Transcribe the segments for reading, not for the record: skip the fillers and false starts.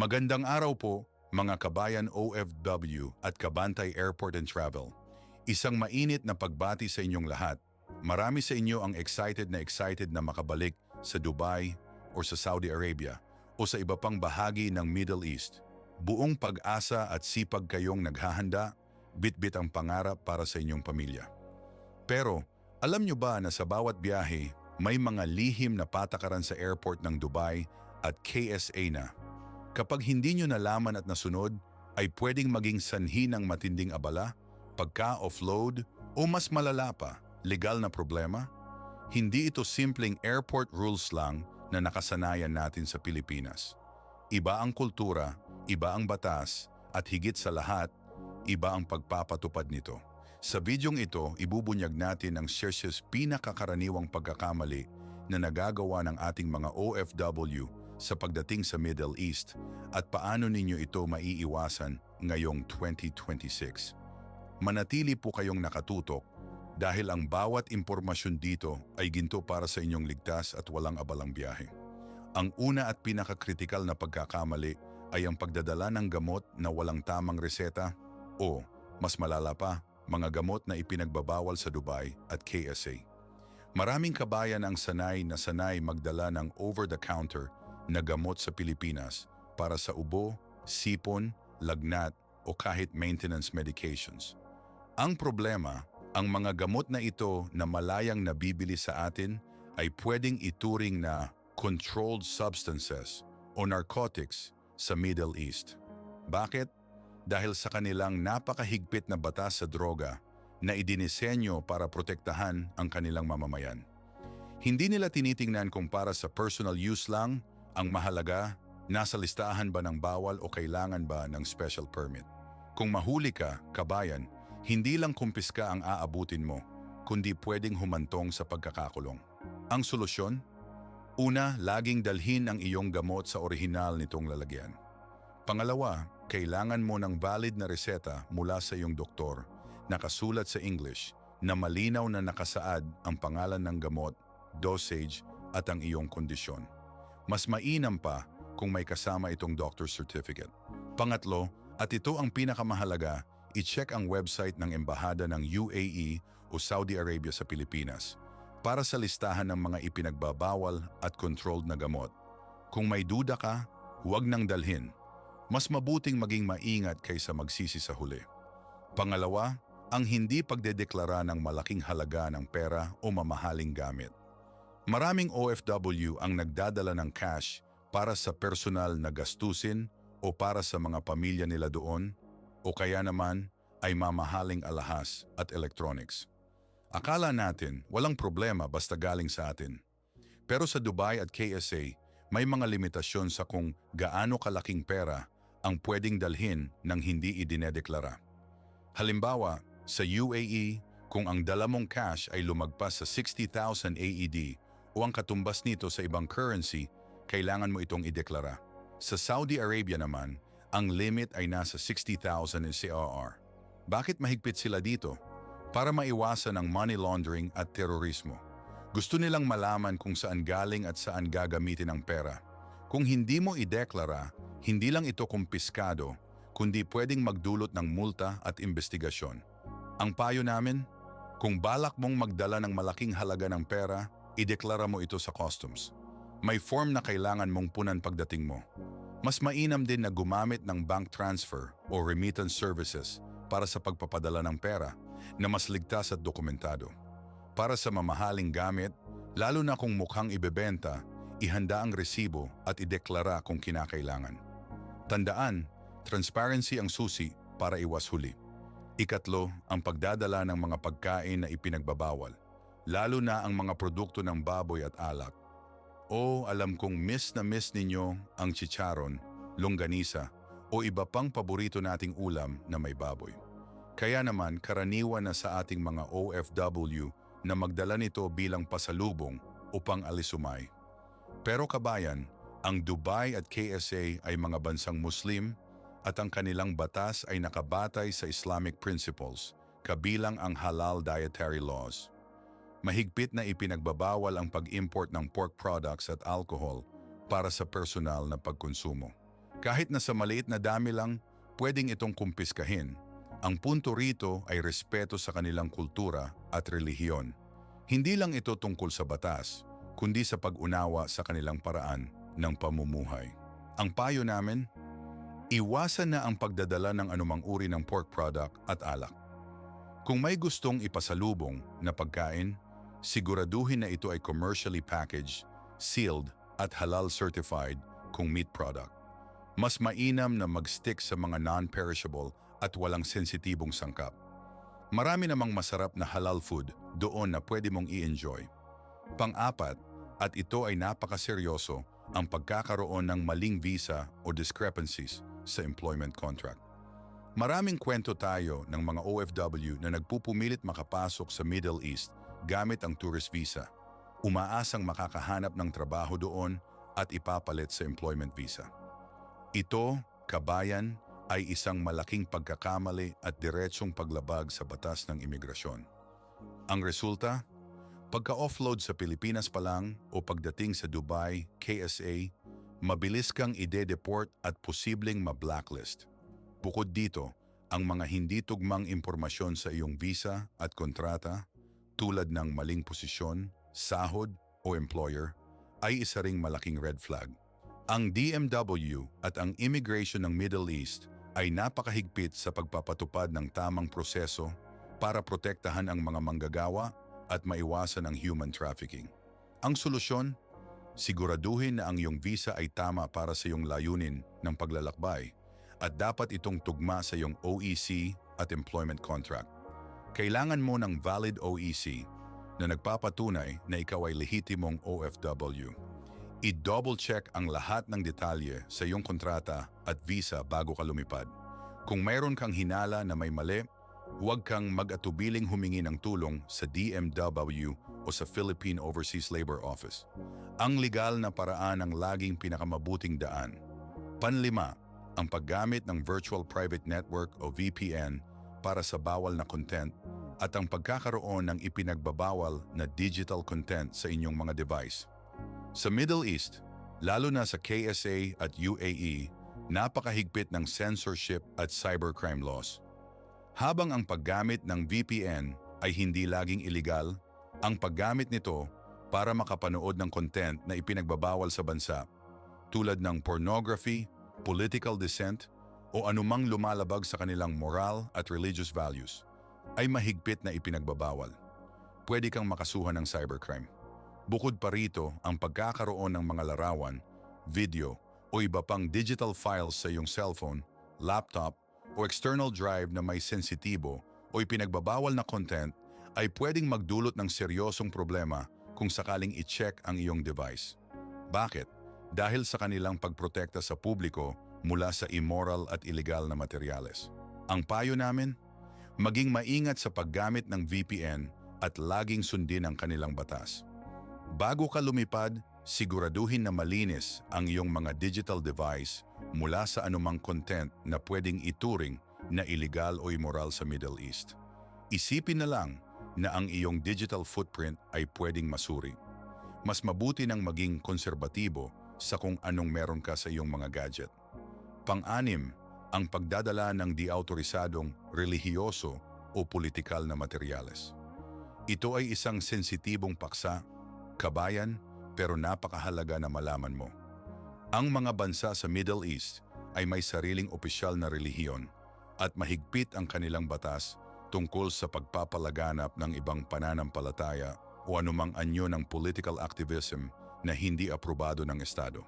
Magandang araw po, mga kabayan OFW at Kabantay Airport and Travel. Isang mainit na pagbati sa inyong lahat. Marami sa inyo ang excited na makabalik sa Dubai o sa Saudi Arabia o sa iba pang bahagi ng Middle East. Buong pag-asa at sipag kayong naghahanda, bit-bit ang pangarap para sa inyong pamilya. Pero, alam nyo ba na sa bawat biyahe, may mga lihim na patakaran sa airport ng Dubai at KSA na? Kapag hindi nyo nalaman at nasunod, ay pwedeng maging sanhi ng matinding abala, pagka-offload o mas malala pa, legal na problema. Hindi ito simpleng airport rules lang na nakasanayan natin sa Pilipinas. Iba ang kultura, iba ang batas, at higit sa lahat, iba ang pagpapatupad nito. Sa videong ito, ibubunyag natin ang seryos pinakakaraniwang pagkakamali na nagagawa ng ating mga OFW sa pagdating sa Middle East at paano ninyo ito maiiwasan ngayong 2026. Manatili po kayong nakatutok dahil ang bawat impormasyon dito ay ginto para sa inyong ligtas at walang abalang biyahe. Ang una at pinakakritikal na pagkakamali ay ang pagdadala ng gamot na walang tamang reseta o, mas malala pa, mga gamot na ipinagbabawal sa Dubai at KSA. Maraming kabayan ang sanay magdala ng over-the-counter na gamot sa Pilipinas para sa ubo, sipon, lagnat o kahit maintenance medications. Ang problema, ang mga gamot na ito na malayang nabibili sa atin ay pwedeng ituring na controlled substances o narcotics sa Middle East. Bakit? Dahil sa kanilang napakahigpit na batas sa droga na idinisenyo para protektahan ang kanilang mamamayan. Hindi nila tinitingnan kung para sa personal use lang. Ang mahalaga, nasa listahan ba ng bawal o kailangan ba ng special permit? Kung mahuli ka, kabayan, hindi lang kumpiska ang aabutin mo, kundi pwedeng humantong sa pagkakakulong. Ang solusyon? Una, laging dalhin ang iyong gamot sa orihinal nitong lalagyan. Pangalawa, kailangan mo ng valid na reseta mula sa iyong doktor, nakasulat sa English, na malinaw na nakasaad ang pangalan ng gamot, dosage at ang iyong kondisyon. Mas mainam pa kung may kasama itong doctor's certificate. Pangatlo, at ito ang pinakamahalaga, i-check ang website ng Embahada ng UAE o Saudi Arabia sa Pilipinas para sa listahan ng mga ipinagbabawal at controlled na gamot. Kung may duda ka, huwag nang dalhin. Mas mabuting maging maingat kaysa magsisi sa huli. Pangalawa, ang hindi pagdedeklara ng malaking halaga ng pera o mamahaling gamit. Maraming OFW ang nagdadala ng cash para sa personal na gastusin o para sa mga pamilya nila doon o kaya naman ay mamahaling alahas at electronics. Akala natin walang problema basta galing sa atin. Pero sa Dubai at KSA, may mga limitasyon sa kung gaano kalaking pera ang pwedeng dalhin ng hindi idinedeklara. Halimbawa, sa UAE, kung ang dala mong cash ay lumagpas sa 60,000 AED, o ang katumbas nito sa ibang currency, kailangan mo itong ideklara. Sa Saudi Arabia naman, ang limit ay nasa 60,000 CAR. Bakit mahigpit sila dito? Para maiwasan ang money laundering at terorismo. Gusto nilang malaman kung saan galing at saan gagamitin ang pera. Kung hindi mo ideklara, hindi lang ito kumpiskado, kundi pwedeng magdulot ng multa at investigasyon. Ang payo namin, kung balak mong magdala ng malaking halaga ng pera, ideklara mo ito sa customs. May form na kailangan mong punan pagdating mo. Mas mainam din na gumamit ng bank transfer o remittance services para sa pagpapadala ng pera na mas ligtas at dokumentado. Para sa mamahaling gamit, lalo na kung mukhang ibebenta, ihanda ang resibo at ideklara kung kinakailangan. Tandaan, transparency ang susi para iwas huli. Ikatlo, ang pagdadala ng mga pagkain na ipinagbabawal. Lalo na ang mga produkto ng baboy at alak. O alam kong miss ninyo ang chicharon, longganisa o iba pang paborito nating ulam na may baboy. Kaya naman karaniwan na sa ating mga OFW na magdala nito bilang pasalubong o pang-alisumay. Pero kabayan, ang Dubai at KSA ay mga bansang Muslim at ang kanilang batas ay nakabatay sa Islamic principles, kabilang ang halal dietary laws. Mahigpit na ipinagbabawal ang pag-import ng pork products at alcohol para sa personal na pagkonsumo. Kahit na sa maliit na dami lang, pwedeng itong kumpiskahin. Ang punto rito ay respeto sa kanilang kultura at relihiyon. Hindi lang ito tungkol sa batas, kundi sa pag-unawa sa kanilang paraan ng pamumuhay. Ang payo namin, iwasan na ang pagdadala ng anumang uri ng pork product at alak. Kung may gustong ipasalubong na pagkain, siguraduhin na ito ay commercially packaged, sealed at halal certified kung meat product. Mas mainam na mag-stick sa mga non-perishable at walang sensitibong sangkap. Marami namang masarap na halal food doon na pwede mong i-enjoy. Pang-apat, at ito ay napakaseryoso, ang pagkakaroon ng maling visa o discrepancies sa employment contract. Maraming kwento tayo ng mga OFW na nagpupumilit makapasok sa Middle East gamit ang tourist visa, umaasang makakahanap ng trabaho doon at ipapalit sa employment visa. Ito, kabayan, ay isang malaking pagkakamali at diretsyong paglabag sa batas ng imigrasyon. Ang resulta, pagka-offload sa Pilipinas pa lang o pagdating sa Dubai, KSA, mabilis kang ide-deport at posibleng ma-blacklist. Bukod dito, ang mga hindi tugmang impormasyon sa iyong visa at kontrata, tulad ng maling posisyon, sahod o employer, ay isa ring malaking red flag. Ang DMW at ang immigration ng Middle East ay napakahigpit sa pagpapatupad ng tamang proseso para protektahan ang mga manggagawa at maiwasan ang human trafficking. Ang solusyon, siguraduhin na ang iyong visa ay tama para sa iyong layunin ng paglalakbay at dapat itong tugma sa iyong OEC at employment contract. Kailangan mo ng valid OEC na nagpapatunay na ikaw ay lehitimong OFW. I-double check ang lahat ng detalye sa iyong kontrata at visa bago ka lumipad. Kung mayroon kang hinala na may mali, huwag kang mag-atubiling humingi ng tulong sa DMW o sa Philippine Overseas Labor Office. Ang legal na paraan ang laging pinakamabuting daan. Panlima, ang paggamit ng Virtual Private Network o VPN para sa bawal na content at ang pagkakaroon ng ipinagbabawal na digital content sa inyong mga device. Sa Middle East, lalo na sa KSA at UAE, napakahigpit ng censorship at cybercrime laws. Habang ang paggamit ng VPN ay hindi laging illegal, ang paggamit nito para makapanood ng content na ipinagbabawal sa bansa, tulad ng pornography, political dissent, o anumang lumalabag sa kanilang moral at religious values, ay mahigpit na ipinagbabawal. Pwede kang makasuhan ng cybercrime. Bukod pa rito, ang pagkakaroon ng mga larawan, video, o iba pang digital files sa iyong cellphone, laptop, o external drive na may sensitibo o ipinagbabawal na content ay pwedeng magdulot ng seryosong problema kung sakaling i-check ang iyong device. Bakit? Dahil sa kanilang pagprotekta sa publiko mula sa immoral at illegal na materyales. Ang payo namin, maging maingat sa paggamit ng VPN at laging sundin ang kanilang batas. Bago ka lumipad, siguraduhin na malinis ang iyong mga digital device mula sa anumang content na pwedeng ituring na illegal o immoral sa Middle East. Isipin na lang na ang iyong digital footprint ay pwedeng masuri. Mas mabuti nang maging konserbatibo sa kung anong meron ka sa iyong mga gadget. Pang-anim, ang pagdadala ng di-autorisadong relihiyoso o politikal na materyales. Ito ay isang sensitibong paksa, kabayan, pero napakahalaga na malaman mo. Ang mga bansa sa Middle East ay may sariling opisyal na relihiyon at mahigpit ang kanilang batas tungkol sa pagpapalaganap ng ibang pananampalataya o anumang anyo ng political activism na hindi aprobado ng Estado.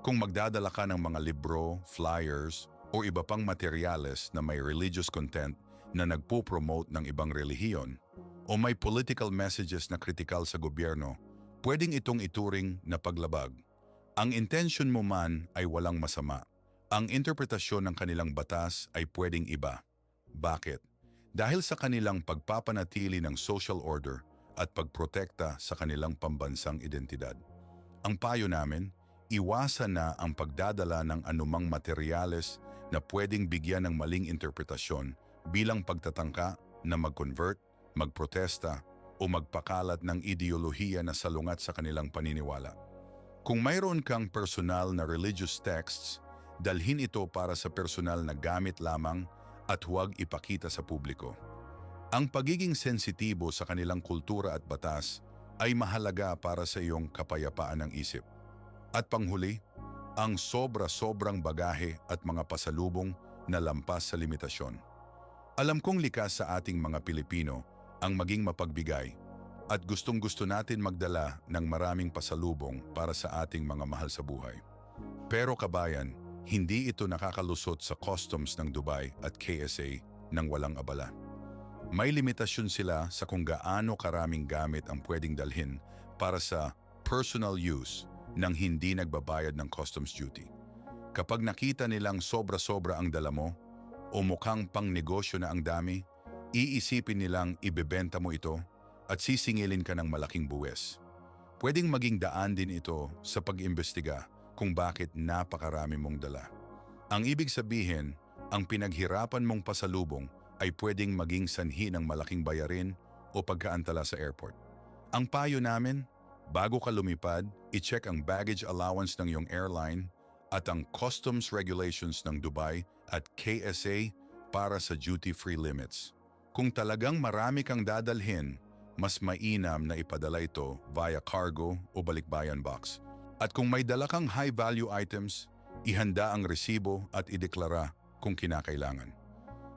Kung magdadala ka ng mga libro, flyers, o iba pang materyales na may religious content na nagpo-promote ng ibang relihiyon, o may political messages na kritikal sa gobyerno, pwedeng itong ituring na paglabag. Ang intention mo man ay walang masama. Ang interpretasyon ng kanilang batas ay pwedeng iba. Bakit? Dahil sa kanilang pagpapanatili ng social order at pagprotekta sa kanilang pambansang identidad. Ang payo namin, iwasan na ang pagdadala ng anumang materyales na pwedeng bigyan ng maling interpretasyon bilang pagtatangka na mag-convert, magprotesta o magpakalat ng ideolohiya na salungat sa kanilang paniniwala. Kung mayroon kang personal na religious texts dalhin ito para sa personal na gamit lamang at huwag ipakita sa publiko. Ang pagiging sensitibo sa kanilang kultura at batas ay mahalaga para sa iyong kapayapaan ng isip. At panghuli, ang sobra-sobrang bagahe at mga pasalubong na lampas sa limitasyon. Alam kong likas sa ating mga Pilipino ang maging mapagbigay at gustong-gusto natin magdala ng maraming pasalubong para sa ating mga mahal sa buhay. Pero kabayan, hindi ito nakakalusot sa customs ng Dubai at KSA ng walang abala. May limitasyon sila sa kung gaano karaming gamit ang pwedeng dalhin para sa personal use nang hindi nagbabayad ng customs duty. Kapag nakita nilang sobra-sobra ang dala mo o mukhang pang negosyo na ang dami, iisipin nilang ibebenta mo ito at sisingilin ka ng malaking buwes. Pwedeng maging daan din ito sa pag-imbestiga kung bakit napakarami mong dala. Ang ibig sabihin, ang pinaghirapan mong pasalubong ay pwedeng maging sanhi ng malaking bayarin o pagkaantala sa airport. Ang payo namin, bago ka lumipad, i-check ang baggage allowance ng iyong airline at ang customs regulations ng Dubai at KSA para sa duty-free limits. Kung talagang marami kang dadalhin, mas mainam na ipadala ito via cargo o balikbayan box. At kung may dala kang high-value items, ihanda ang resibo at ideklara kung kinakailangan.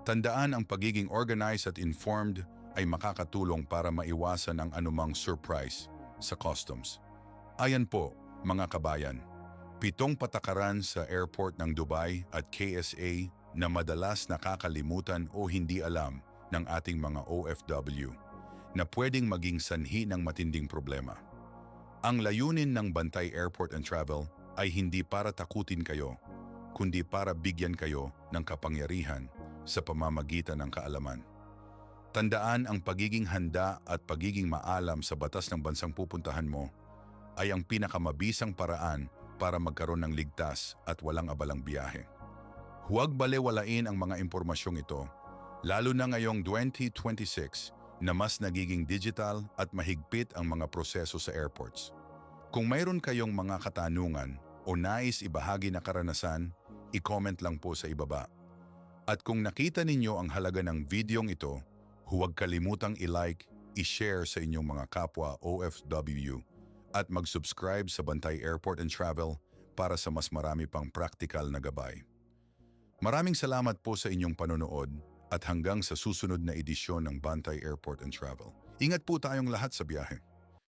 Tandaan ang pagiging organized at informed ay makakatulong para maiwasan ang anumang surprise sa customs. Ayan po, mga kabayan, 7 patakaran sa airport ng Dubai at KSA na madalas nakakalimutan o hindi alam ng ating mga OFW na pwedeng maging sanhi ng matinding problema. Ang layunin ng Bantay Airport and Travel ay hindi para takutin kayo, kundi para bigyan kayo ng kapangyarihan sa pamamagitan ng kaalaman. Tandaan ang pagiging handa at pagiging maalam sa batas ng bansang pupuntahan mo ay ang pinakamabisang paraan para magkaroon ng ligtas at walang abalang biyahe. Huwag balewalain ang mga impormasyong ito, lalo na ngayong 2026 na mas nagiging digital at mahigpit ang mga proseso sa airports. Kung mayroon kayong mga katanungan o nais ibahagi na karanasan, i-comment lang po sa ibaba. At kung nakita ninyo ang halaga ng videong ito, huwag kalimutang i-like, i-share sa inyong mga kapwa OFW at mag-subscribe sa Bantay Airport and Travel para sa mas marami pang practical na gabay. Maraming salamat po sa inyong panonood at hanggang sa susunod na edisyon ng Bantay Airport and Travel. Ingat po tayong lahat sa biyahe.